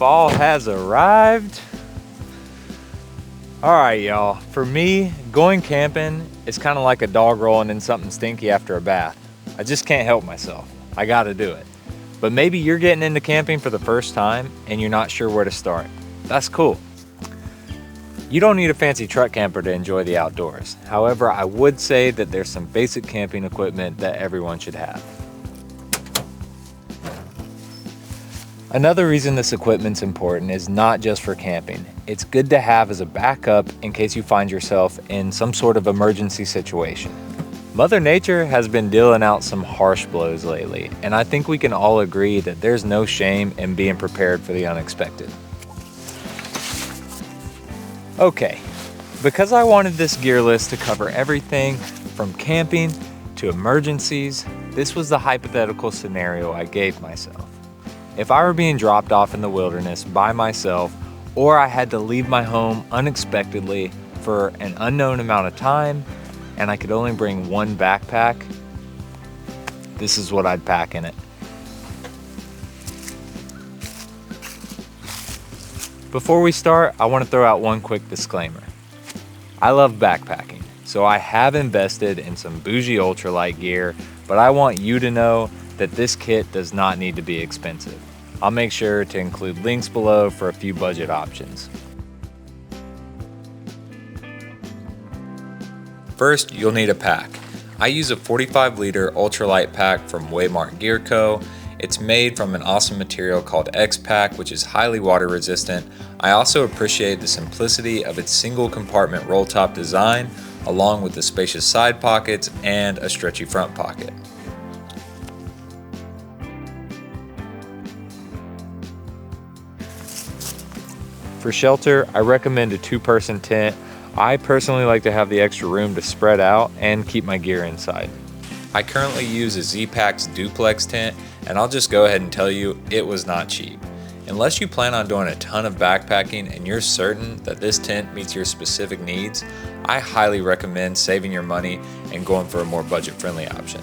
fall has arrived. All right, y'all. For me, going camping is kind of like a dog rolling in something stinky after a bath. I just can't help myself. I gotta do it. But maybe you're getting into camping for the first time and you're not sure where to start. That's cool. You don't need a fancy truck camper to enjoy the outdoors. However, I would say that there's some basic camping equipment that everyone should have. Another reason this equipment's important is not just for camping. It's good to have as a backup in case you find yourself in some sort of emergency situation. Mother Nature has been dealing out some harsh blows lately, and I think we can all agree that there's no shame in being prepared for the unexpected. Okay, because I wanted this gear list to cover everything from camping to emergencies, this was the hypothetical scenario I gave myself. If I were being dropped off in the wilderness by myself, or I had to leave my home unexpectedly for an unknown amount of time, and I could only bring one backpack, this is what I'd pack in it. Before we start, I want to throw out one quick disclaimer. I love backpacking, so I have invested in some bougie ultralight gear, but I want you to know that this kit does not need to be expensive. I'll make sure to include links below for a few budget options. First, you'll need a pack. I use a 45-liter ultralight pack from Waymark Gear Co. It's made from an awesome material called X-Pack, which is highly water resistant. I also appreciate the simplicity of its single compartment roll top design, along with the spacious side pockets and a stretchy front pocket. For shelter, I recommend a 2-person tent. I personally like to have the extra room to spread out and keep my gear inside. I currently use a Z-Packs duplex tent, and I'll just go ahead and tell you, it was not cheap. Unless you plan on doing a ton of backpacking and you're certain that this tent meets your specific needs, I highly recommend saving your money and going for a more budget-friendly option.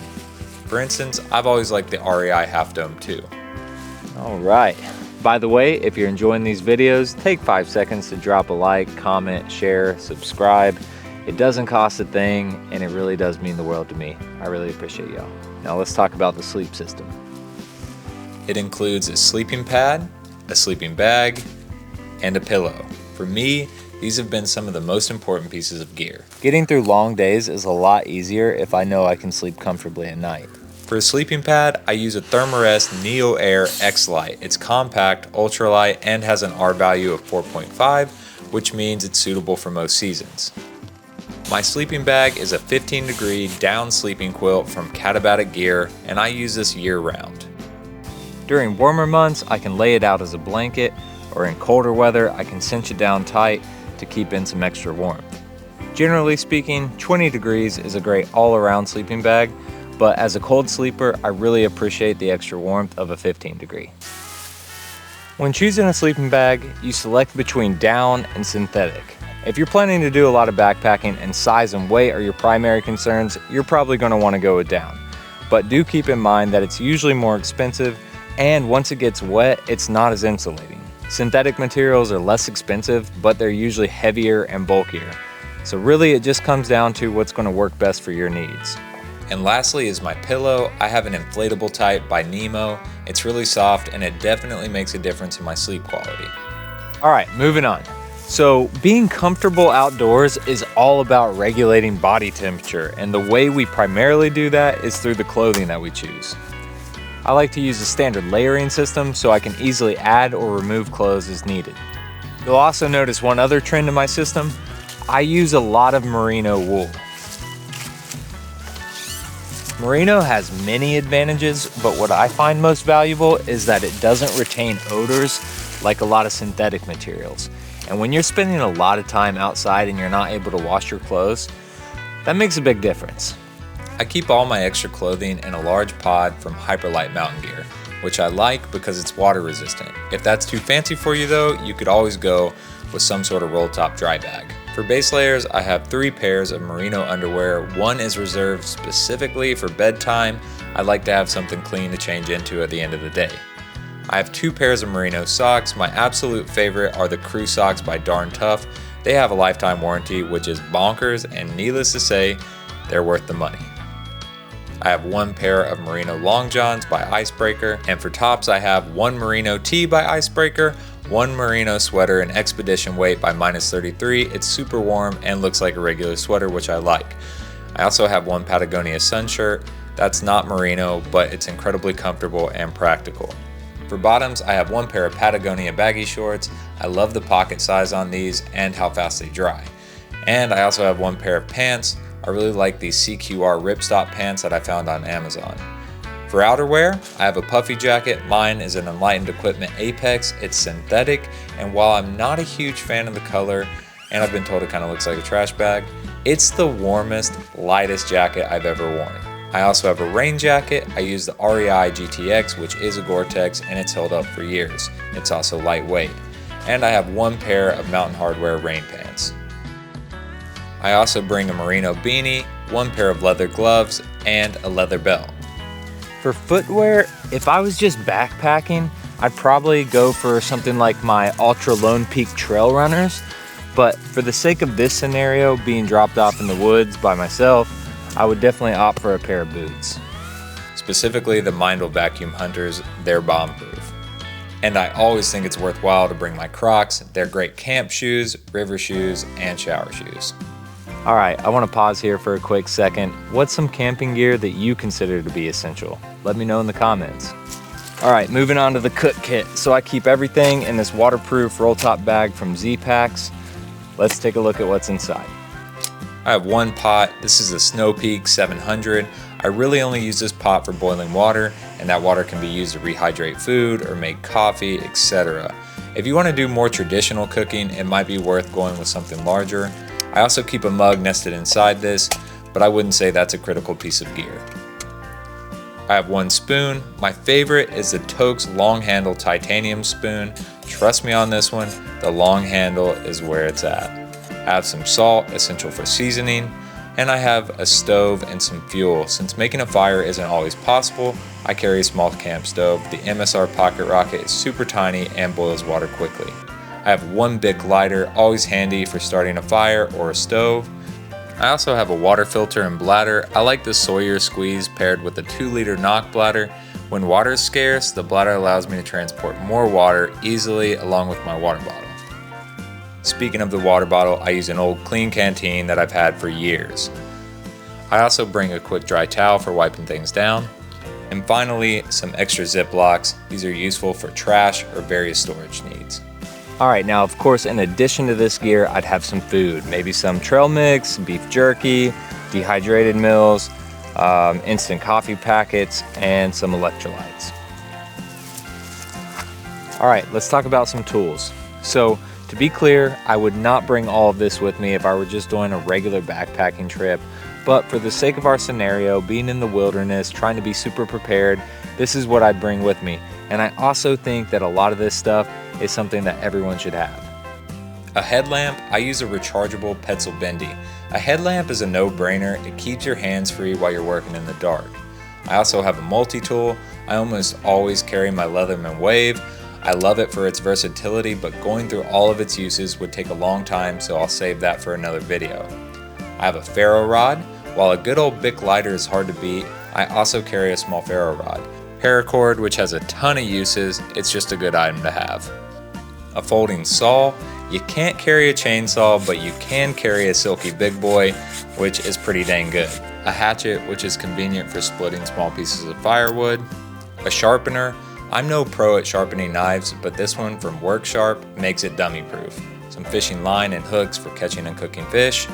For instance, I've always liked the REI Half Dome too. All right. By the way, if you're enjoying these videos, take 5 seconds to drop a like, comment, share, subscribe. It doesn't cost a thing, and it really does mean the world to me. I really appreciate y'all. Now let's talk about the sleep system. It includes a sleeping pad, a sleeping bag, and a pillow. For me, these have been some of the most important pieces of gear. Getting through long days is a lot easier if I know I can sleep comfortably at night. For a sleeping pad, I use a Thermarest Neo Air X-Lite. It's compact, ultralight, and has an R value of 4.5, which means it's suitable for most seasons. My sleeping bag is a 15-degree down sleeping quilt from Katabatic Gear, and I use this year-round. During warmer months, I can lay it out as a blanket, or in colder weather, I can cinch it down tight to keep in some extra warmth. Generally speaking, 20 degrees is a great all-around sleeping bag, but as a cold sleeper, I really appreciate the extra warmth of a 15-degree. When choosing a sleeping bag, you select between down and synthetic. If you're planning to do a lot of backpacking and size and weight are your primary concerns, you're probably going to want to go with down. But do keep in mind that it's usually more expensive, and once it gets wet, it's not as insulating. Synthetic materials are less expensive, but they're usually heavier and bulkier. So really, it just comes down to what's going to work best for your needs. And lastly is my pillow. I have an inflatable type by Nemo. It's really soft and it definitely makes a difference in my sleep quality. All right, moving on. So being comfortable outdoors is all about regulating body temperature, and the way we primarily do that is through the clothing that we choose. I like to use a standard layering system so I can easily add or remove clothes as needed. You'll also notice one other trend in my system. I use a lot of merino wool. Merino has many advantages, but what I find most valuable is that it doesn't retain odors like a lot of synthetic materials. And when you're spending a lot of time outside and you're not able to wash your clothes, that makes a big difference. I keep all my extra clothing in a large pod from Hyperlite Mountain Gear, which I like because it's water resistant. If that's too fancy for you though, you could always go with some sort of roll top dry bag. For base layers, I have 3 pairs of merino underwear. One is reserved specifically for bedtime. I like to have something clean to change into at the end of the day. I have 2 pairs of merino socks. My absolute favorite are the Crew socks by Darn Tough. They have a lifetime warranty, which is bonkers, and needless to say, they're worth the money. I have 1 pair of merino long johns by Icebreaker, and for tops I have 1 merino tee by Icebreaker, 1 merino sweater in Expedition weight by -33. It's super warm and looks like a regular sweater, which I like. I also have 1 Patagonia sun shirt. That's not merino, but it's incredibly comfortable and practical. For bottoms, I have 1 pair of Patagonia baggy shorts. I love the pocket size on these and how fast they dry. And I also have 1 pair of pants. I really like these CQR ripstop pants that I found on Amazon. For outerwear, I have a puffy jacket. Mine is an Enlightened Equipment Apex. It's synthetic, and while I'm not a huge fan of the color, and I've been told it kind of looks like a trash bag, it's the warmest, lightest jacket I've ever worn. I also have a rain jacket. I use the REI GTX, which is a Gore-Tex, and it's held up for years. It's also lightweight. And I have 1 pair of Mountain Hardwear rain pants. I also bring a merino beanie, 1 pair of leather gloves, and a leather belt. For footwear, if I was just backpacking, I'd probably go for something like my Ultra Lone Peak Trail Runners, but for the sake of this scenario, being dropped off in the woods by myself, I would definitely opt for a pair of boots. Specifically the Mindle Vacuum Hunters, they're bomb-proof. And I always think it's worthwhile to bring my Crocs. They're great camp shoes, river shoes, and shower shoes. All right, I want to pause here for a quick second. What's some camping gear that you consider to be essential? Let me know in the comments. All right, moving on to the cook kit. So I keep everything in this waterproof roll top bag from Z-Packs. Let's take a look at what's inside. I have 1 pot. This is the Snow Peak 700. I really only use this pot for boiling water, and that water can be used to rehydrate food or make coffee, etc. If you want to do more traditional cooking, it might be worth going with something larger. I also keep a mug nested inside this, but I wouldn't say that's a critical piece of gear. I have 1 spoon. My favorite is the Tokes long handle titanium spoon. Trust me on this one, the long handle is where it's at. I have some salt, essential for seasoning, and I have a stove and some fuel. Since making a fire isn't always possible, I carry a small camp stove. The MSR Pocket Rocket is super tiny and boils water quickly. I have 1 Bic lighter, always handy for starting a fire or a stove. I also have a water filter and bladder. I like the Sawyer Squeeze paired with a 2-liter knock bladder. When water is scarce, the bladder allows me to transport more water easily along with my water bottle. Speaking of the water bottle, I use an old clean canteen that I've had for years. I also bring a quick dry towel for wiping things down. And finally, some extra Ziplocs. These are useful for trash or various storage needs. All right, now of course, in addition to this gear, I'd have some food, maybe some trail mix, beef jerky, dehydrated meals, instant coffee packets, and some electrolytes. All right, let's talk about some tools. So to be clear, I would not bring all of this with me if I were just doing a regular backpacking trip, but for the sake of our scenario, being in the wilderness, trying to be super prepared, this is what I'd bring with me. And I also think that a lot of this stuff is something that everyone should have. A headlamp, I use a rechargeable Petzl Bendy. A headlamp is a no-brainer. It keeps your hands free while you're working in the dark. I also have a multi-tool. I almost always carry my Leatherman Wave. I love it for its versatility, but going through all of its uses would take a long time, so I'll save that for another video. I have a ferro rod. While a good old Bic lighter is hard to beat, I also carry a small ferro rod. Paracord, which has a ton of uses, it's just a good item to have. A folding saw. You can't carry a chainsaw, but you can carry a Silky Big Boy, which is pretty dang good. A hatchet, which is convenient for splitting small pieces of firewood. A sharpener. I'm no pro at sharpening knives, but this one from Work Sharp makes it dummy proof. Some fishing line and hooks for catching and cooking fish.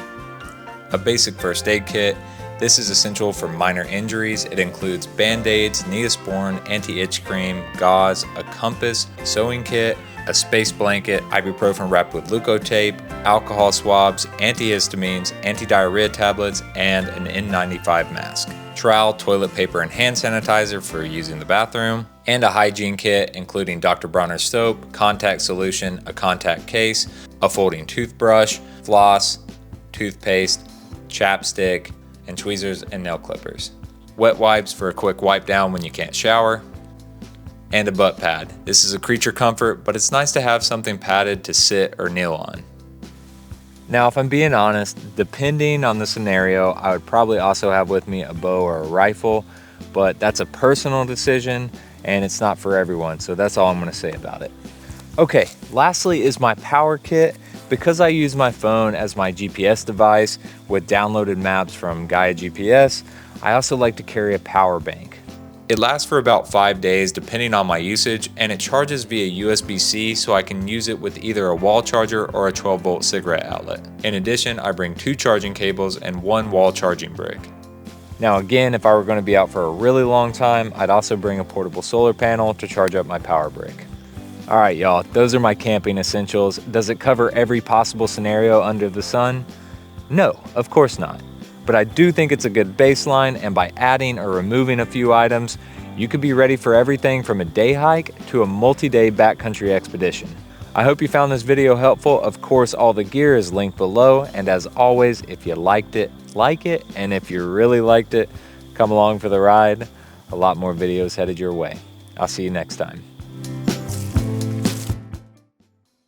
A basic first aid kit. This is essential for minor injuries. It includes band-aids, Neosporin, anti-itch cream, gauze, a compass, sewing kit, a space blanket, ibuprofen wrapped with leukotape, alcohol swabs, antihistamines, anti-diarrhea tablets, and an N95 mask. Trowel, toilet paper, and hand sanitizer for using the bathroom, and a hygiene kit including Dr. Bronner's soap, contact solution, a contact case, a folding toothbrush, floss, toothpaste, chapstick, and tweezers and nail clippers. Wet wipes for a quick wipe down when you can't shower. and a butt pad. This is a creature comfort, but it's nice to have something padded to sit or kneel on. Now, if I'm being honest, depending on the scenario, I would probably also have with me a bow or a rifle, but that's a personal decision and it's not for everyone, so that's all I'm gonna say about it. Okay, lastly is my power kit. Because I use my phone as my GPS device with downloaded maps from Gaia GPS, I also like to carry a power bank. It lasts for about 5 days depending on my usage, and it charges via USB-C, so I can use it with either a wall charger or a 12-volt cigarette outlet. In addition, I bring 2 charging cables and 1 wall charging brick. Now again, if I were going to be out for a really long time, I'd also bring a portable solar panel to charge up my power brick. All right, y'all, those are my camping essentials. Does it cover every possible scenario under the sun? No, of course not. But I do think it's a good baseline, and by adding or removing a few items, you could be ready for everything from a day hike to a multi-day backcountry expedition. I hope you found this video helpful. Of course, all the gear is linked below, and as always, if you liked it, like it, and if you really liked it, come along for the ride. A lot more videos headed your way. I'll see you next time.